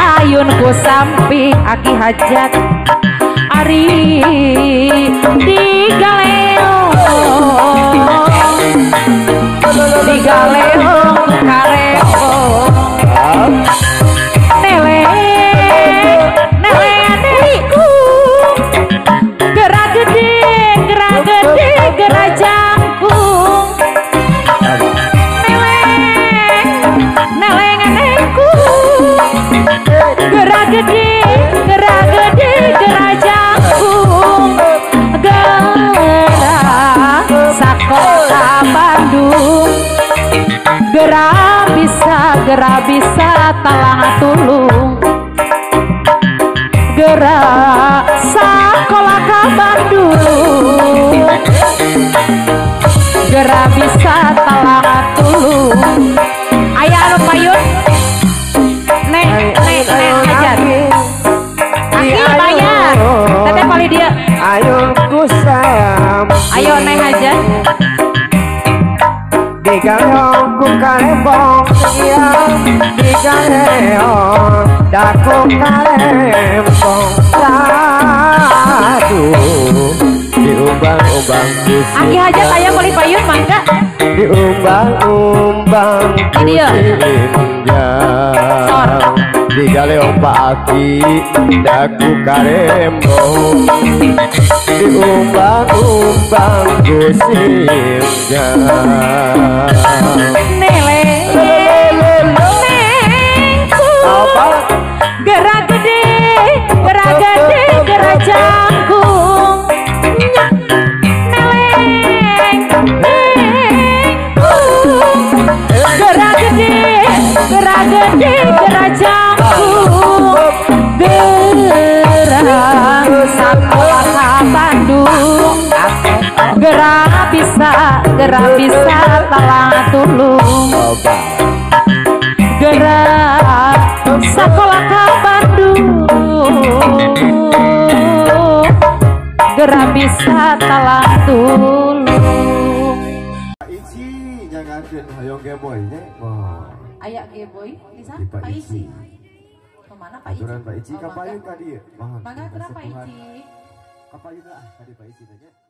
payun ku sampi aki hajat ari digaleong nele adikku gerak gede gerak jangkung nele adikku gerak gede gerak jangkung gerak sakota Bandung gerak bisa talang tulung gerak sakola ka Bandung gerak bisa talang tulung aya anu payun neng ajar aki bayar teteh kali dia ayun ku sayang ayo neng ajar digaleong ku kalembong siang digaleong daku kalembong ladu diumbang-umbang ku aki hajat aya kali payun mangga diumbang-umbang ku sinjang digaleong Pak Aki daku kalembong diumbang-umbang ku sinjang gerak gede gerak jangkung gerak gede gerak jangkung gerak sakola ka Bandung gerak bisa talang tulung gerak sakola ka Bandung gerak bisa talang tulung Ici jangankan hayong geboy aya geboy bisa Pak Ici kemana Pak Ici aturan Pak Ici kapayun tadi mangga berapa Ici kapayun lah tadi Pak Ici nanya